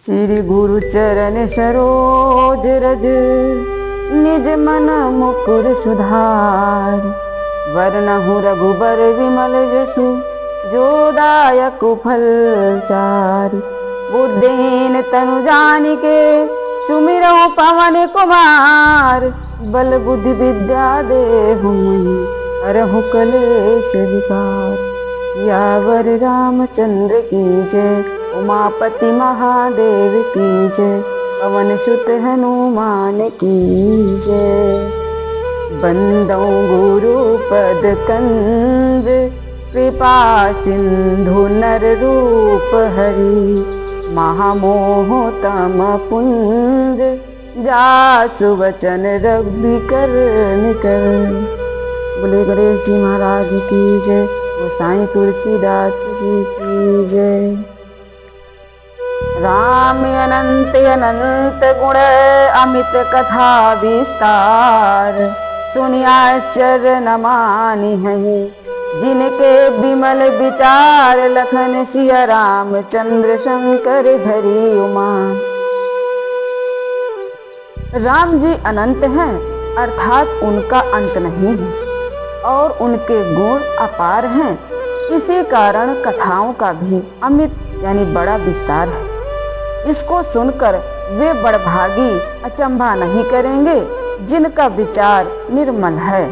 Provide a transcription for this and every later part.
श्री गुरु चरण सरोज रज, निज मन मुकुर सुधार। वरनहु रघुबर विमल जसु, जो दायक फल चारि। बुद्धिहीन तनु जानिके, सुमिरौ पवन कुमार। बल बुद्धि विद्या देहु मोहि, हरहु कलेश विकार। यावर रामचंद्र की जय, उमापति महादेव की जय। पवन सुत हनुमान की जय। बंदौ गुरु पद कंज, कृपा सिंधु नर रूप हरि। महामोह तम पुंज, जासु वचन रघुबर निकर। बोले गणेश जी महाराज की जय, गोसाई तुलसीदास जी की जय। राम अनंत अनंत गुण, अमित कथा विस्तार। सुनि आश्चर्य न मानि हहि, जिनके विमल विचार। लखन सिया राम चंद्र शंकर हरि उमा। राम जी अनंत हैं, अर्थात उनका अंत नहीं है और उनके गुण अपार हैं। इसी कारण कथाओं का भी अमित यानी बड़ा विस्तार है। इसको सुनकर वे बड़भागी अचंभा नहीं करेंगे, जिनका विचार निर्मल है।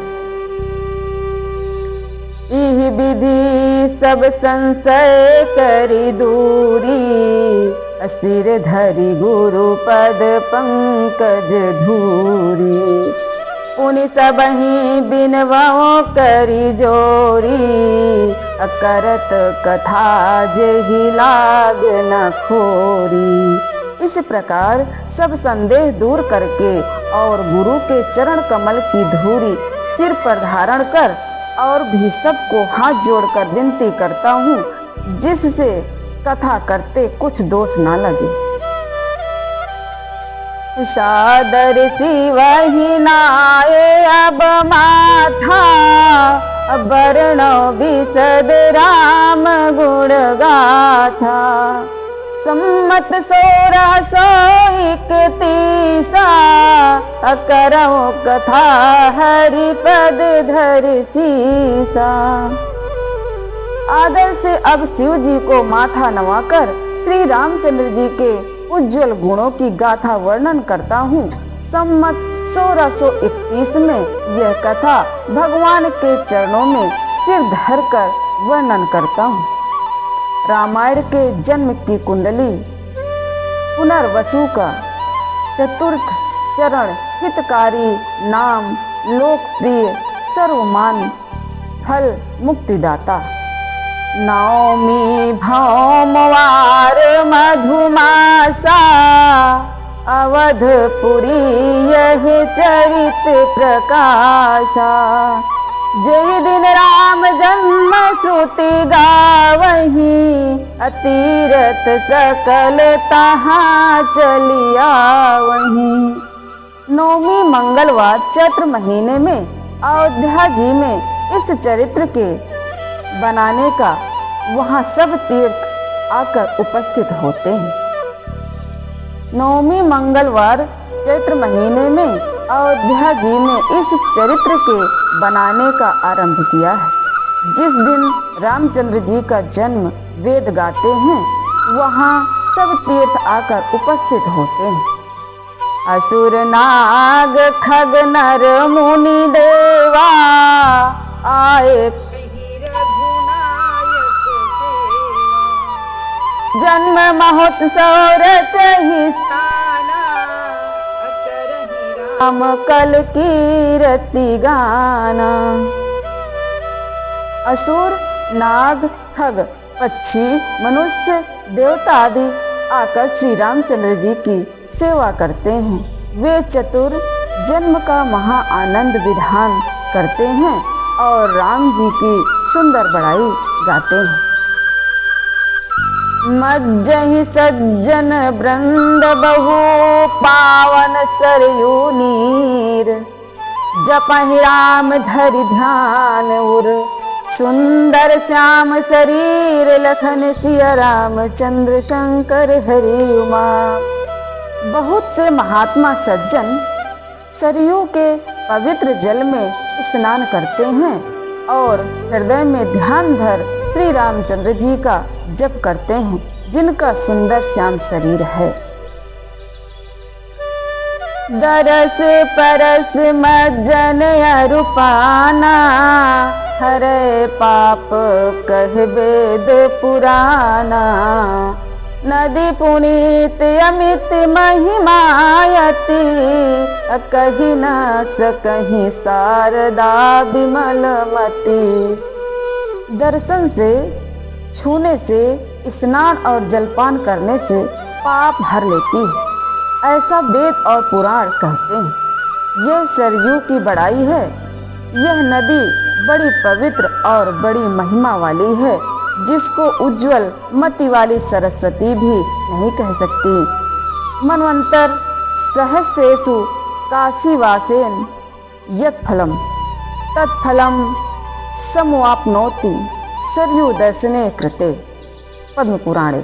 इहि विधि सब संशय करि दूरी, सिर धरि गुरु पद पंकज धूरी। पुनि सबहि बिनवउ करि जोरी, करत कथा जेहि लाग न खोरी। इस प्रकार सब संदेह दूर करके और गुरु के चरण कमल की धूरी सिर पर धारण कर और भी सबको हाथ जोड़कर विनती करता हूँ, जिससे कथा करते कुछ दोष ना लगे। सादर सिवहि नाये अब माथा, वर्णो विशद राम गुण गाथा। सम्मत 1631, करौ कथा हरि पद धरि सीसा। आदर से अब शिव जी को माथा नवाकर श्री रामचंद्र जी के उज्जवल गुणों की गाथा वर्णन करता हूँ। सम्मत 1631 में यह कथा भगवान के चरणों में सिर धरकर वर्णन करता हूँ। रामायण के जन्म की कुंडली, पुनर्वसु का चतुर्थ चरण, हितकारी नाम, लोकप्रिय सर्वमान फल मुक्तिदाता। नवमी भौमवार मधुमासा, अवधपुरी यह चरित प्रकाशा। जय दिन राम जन्म श्रुति गावही, तीरथ सकल तहाँ चलिया वहीं। नौमी मंगलवार चैत्र महीने में अयोध्या जी में इस चरित्र के बनाने का वहाँ सब तीर्थ आकर उपस्थित होते हैं। नौमी मंगलवार चैत्र महीने में अयोध्या जी में इस चरित्र के बनाने का आरंभ किया है। जिस दिन रामचंद्र जी का जन्म वेद गाते हैं, वहाँ सब तीर्थ आकर उपस्थित होते हैं। असुर नाग खग नर मुनि देवा, आए जन्म महोत्सव रचहि स्थाना। राम कल कीरति गाना। असुर नाग खग पक्षी मनुष्य देवता आदि आकर श्री रामचंद्र जी की सेवा करते हैं। वे चतुर जन्म का महा आनंद विधान करते हैं और राम जी की सुंदर बड़ाई गाते हैं। मज्जहि सज्जन वृंद बहु, पावन सरयू नीर। जपहि राम धरि ध्यान उर, सुंदर श्याम शरीर लखन सिया राम चंद्र शंकर हरि उमा। बहुत से महात्मा सज्जन सरयू के पवित्र जल में स्नान करते हैं और हृदय में ध्यान धर श्री रामचंद्र जी का जप करते हैं, जिनका सुंदर श्याम शरीर है। दरस परस मज्जन अरुपाना, हरे पाप कह वेद पुराना। नदी पुनीत अमित महिमायति, कही न सकहीं शारदा विमलमति। दर्शन से, छूने से, स्नान और जलपान करने से पाप हर लेती है, ऐसा वेद और पुराण कहते हैं। यह सरयू की बड़ाई है। यह नदी बड़ी पवित्र और बड़ी महिमा वाली है, जिसको उज्जवल मति वाली सरस्वती भी नहीं कह सकती। मनवंतर सहस्रेषु काशीवासेन यत् फलम तत्फलम समवाप्नोति सरयू दर्शने कृते। पद्म पुराणे।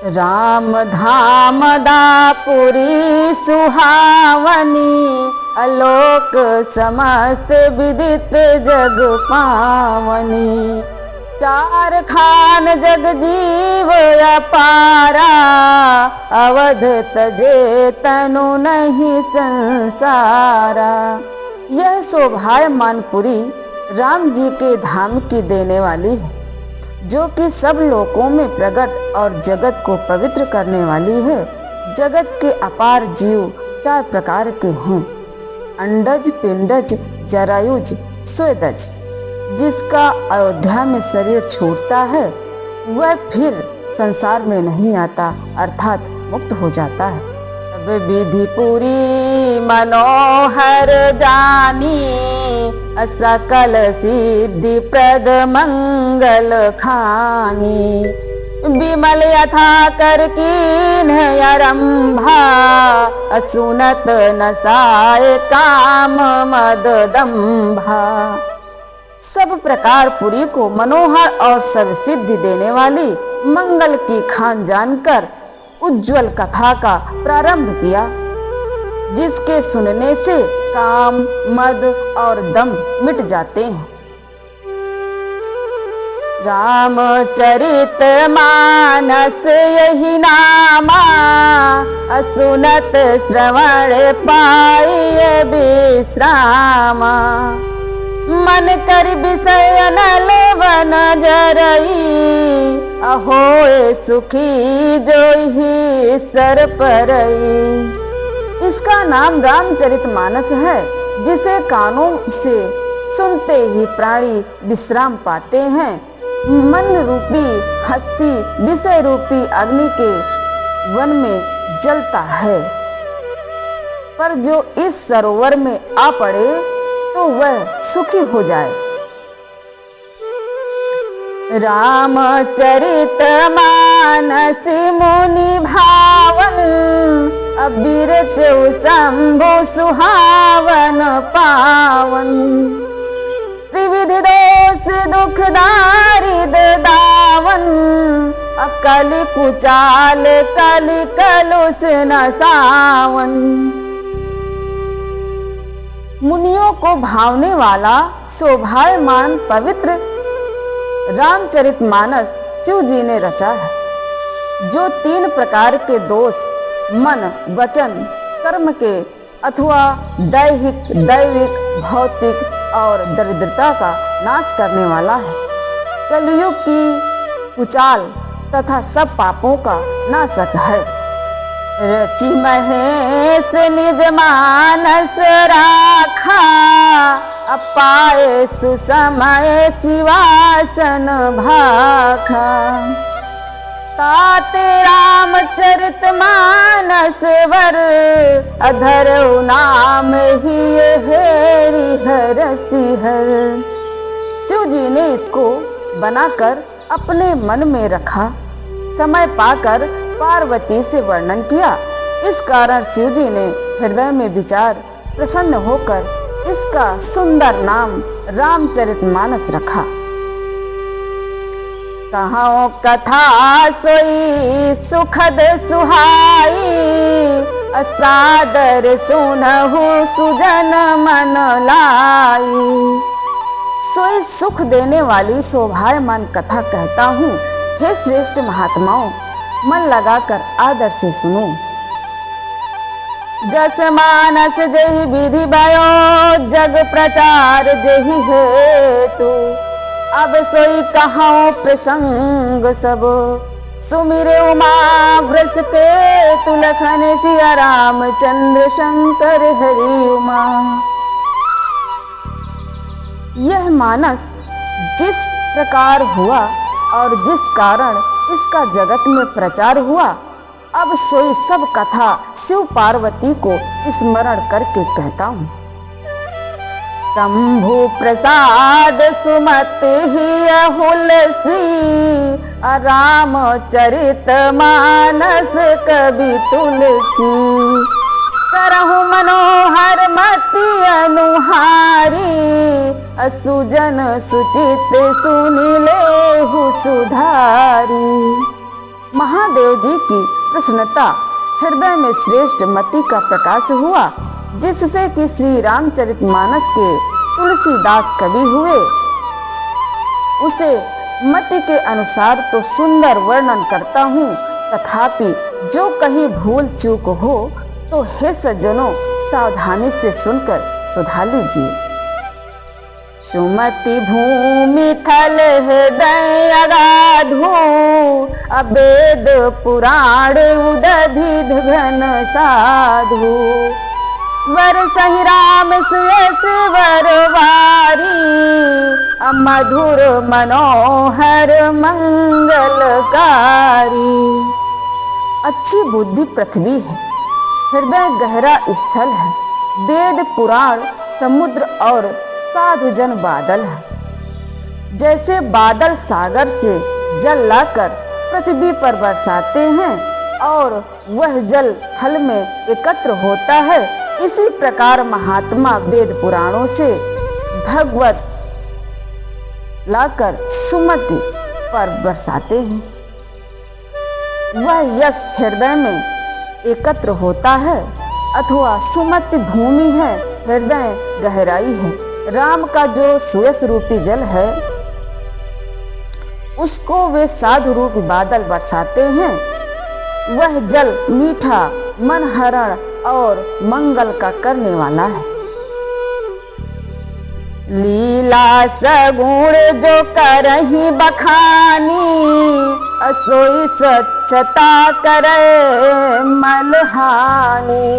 राम धाम दापुरी सुहावनी, आलोक समस्त विदित जग पावनी। चार खान जग जीव अपारा, अवध तजे तनु नहीं संसारा। यह शोभायमान पुरी राम जी के धाम की देने वाली है, जो कि सब लोकों में प्रकट और जगत को पवित्र करने वाली है। जगत के अपार जीव चार प्रकार के हैं: अंडज, पिंडज, जरायुज, स्वेदज। जिसका अयोध्या में शरीर छूटता है वह फिर संसार में नहीं आता, अर्थात मुक्त हो जाता है। अब विधि पूरी मनोहर जानी, सकल सिद्धि प्रद मंगल खानी। विमल यथा कर कीन्ह आरंभा, सुनत नसाय काम मद दंभा। सब प्रकार पुरी को मनोहर और सब सिद्धि देने वाली मंगल की खान जानकर उज्जवल कथा का प्रारंभ किया, जिसके सुनने से काम, मद और दम मिट जाते हैं। रामचरित मानस यही नामा, सुनत श्रवण पाई विश्रामा। मन कर विषय नल वन जरई, अहोए सुखी जो ही सर परई। इसका नाम रामचरितमानस है, जिसे कानों से सुनते ही प्राणी विश्राम पाते हैं। मन रूपी हस्ती विषय रूपी अग्नि के वन में जलता है, पर जो इस सरोवर में आ पड़े तो वह सुखी हो जाए। रामचरित मानस मुनि भावन, अबीर चौ शंभु सुहावन पावन। त्रिविध दोष दुख दारिद दावन, कलि कुचाल कलि कलुष न सावन। मुनियों को भावने वाला शोभायमान पवित्र रामचरितमानस शिव जी ने रचा है, जो 3 प्रकार के दोष मन, वचन, कर्म के अथवा दैहिक, दैविक, भौतिक और दरिद्रता का नाश करने वाला है। कलयुग की कुचाल तथा सब पापों का नाशक है। रचि महेश निज मानस राखा, अपाए सुसमय शिवासन भाखा। ताते रामचरित मानस वर, अधर नाम ही हेरि हर सिहर। शिव जी ने इसको बनाकर अपने मन में रखा, समय पाकर पार्वती से वर्णन किया। इस कारण शिव जी ने हृदय में विचार प्रसन्न होकर इसका सुंदर नाम रामचरितमानस रखा। कहो कथा सोई सुखद सुहाई, असादर सुनहु सुजन मन लाई। सोई सुख देने वाली शोभायमान कथा कहता हूँ, हे श्रेष्ठ महात्माओं, मन लगाकर आदर से सुनो। जस मानस जहि विधि भयो, जग प्रचार जहि हेतु। अब सोई कहाऊं प्रसंग सब, सुमिरे उमा वृष के तुलखन सिया रामचंद्र शंकर हरि उमा। यह मानस जिस प्रकार हुआ और जिस कारण इसका जगत में प्रचार हुआ, अब सोई सब कथा शिव पार्वती को स्मरण करके कहता हूँ। शंभु प्रसाद सुमति ही हुलसी, राम चरित मानस कवि तुलसी। करहु मनोहर मति अनुहारी, असुजन सुचित सुनिले सुधारी। महादेव जी की प्रसन्नता हृदय में श्रेष्ठ मति का प्रकाश हुआ, जिससे कि श्री रामचरितमानस के तुलसीदास कवि हुए। उसे मति के अनुसार तो सुंदर वर्णन करता हूँ, तथापि जो कहीं भूल चूक हो तो हे सज्जनों, सावधानी से सुनकर सुधार लीजिए। सुमति भूमि थल हृदय अगाधु, अवेद पुराण उदधिध घन साधु। वर सहि राम सुयस वरवारी, मधुर मनोहर मंगलकारी। अच्छी बुद्धि पृथ्वी है, हृदय गहरा स्थल है, वेद पुराण समुद्र और साधु जन बादल है। जैसे बादल सागर से जल लाकर पृथ्वी पर बरसाते हैं और वह जल थल में एकत्र होता है, इसी प्रकार महात्मा वेद पुराणों से भगवत लाकर सुमति पर बरसाते हैं। वह यश हृदय में एकत्र होता है, अथवा सुमति भूमि है, हृदय गहराई है। राम का जो सुयस रूपी जल है, उसको वे साधु रूपी बादल बरसाते हैं। वह जल मीठा, मनहरण और मंगल का करने वाला है। लीला सगुण जो करहि बखानी, असोई स्वच्छता करे मलहानी।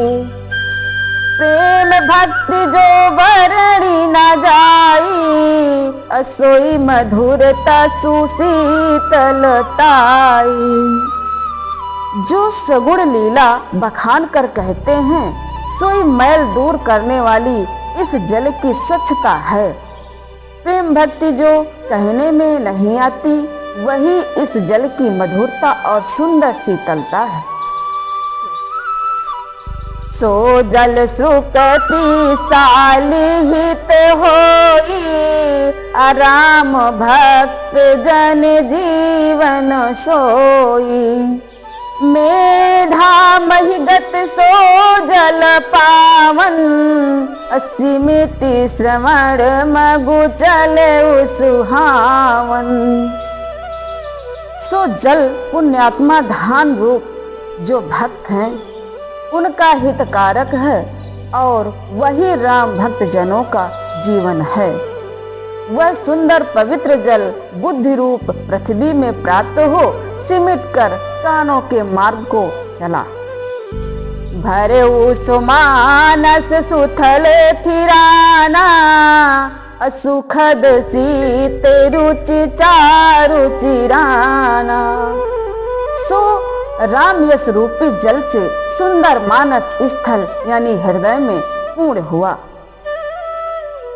प्रेम भक्ति जो वर्णी न जाई, असोई मधुरता सुशीतलताई। जो सगुण लीला बखान कर कहते हैं, सोई मैल दूर करने वाली इस जल की स्वच्छता है। प्रेम भक्ति जो कहने में नहीं आती, वही इस जल की मधुरता और सुंदर शीतलता है। सो जल सुकति सालिहित होई, राम भक्त जन जीवन सोई। मेधा महिगत सो जल पावन, असीमिति श्रवण मगु चले सुहावन। सो जल पुण्यात्मा धान रूप जो भक्त हैं, उनका हितकारक है और वही राम भक्त जनों का जीवन है। वह सुंदर पवित्र जल बुद्धि रूप पृथ्वी में प्राप्त हो, सिमट कर कानों के मार्ग को चला। भरे सुमानस सुथल थिराना, असुखद शीत रुचि चारु चिराना। सो राम यश रूपी जल से सुंदर मानस स्थल यानी हृदय में पूर्ण हुआ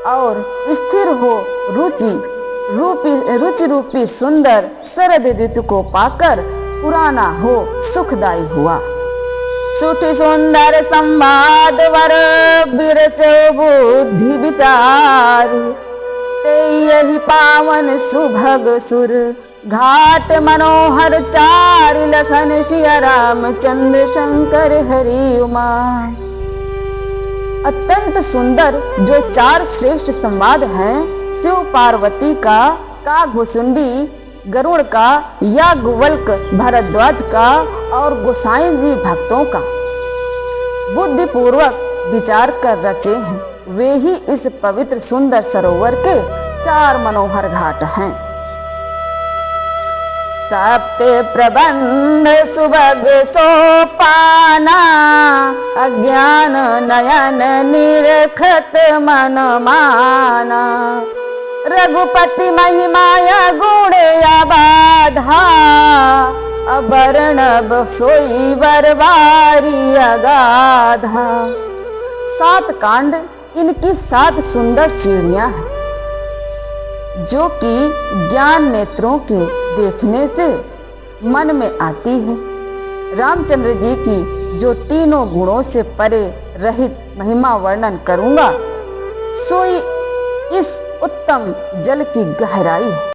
और स्थिर हो रुचि रूपी सुंदर शरद ऋतु को पाकर पुराना हो सुखदायी हुआ। सुठी सुंदर संवाद वर बिरचो बुद्धि विचार, ते यही पावन सुभग सुर घाट मनोहर चारि, लखन सिया रामचंद्र शंकर हरि उमा। अत्यंत सुंदर जो 4 श्रेष्ठ संवाद हैं, शिव पार्वती का, काघभुसुंडी गरुड़ का, याज्ञवल्क भारद्वाज का और गोसाई जी भक्तों का बुद्धि पूर्वक विचार कर रचे हैं, वे ही इस पवित्र सुंदर सरोवर के 4 मनोहर घाट हैं। सप्ते प्रबंध सुभग सोपाना, अज्ञान नयन निरखत मन माना। रघुपति महिमाया गुण अबाधा, अबर्णव सोई बरवारी अगाधा। 7 कांड इनकी 7 सुंदर सीढ़ियां हैं, जो कि ज्ञान नेत्रों के देखने से मन में आती है। रामचंद्र जी की जो तीनों गुणों से परे रहित महिमा वर्णन करूंगा, सोई इस उत्तम जल की गहराई है।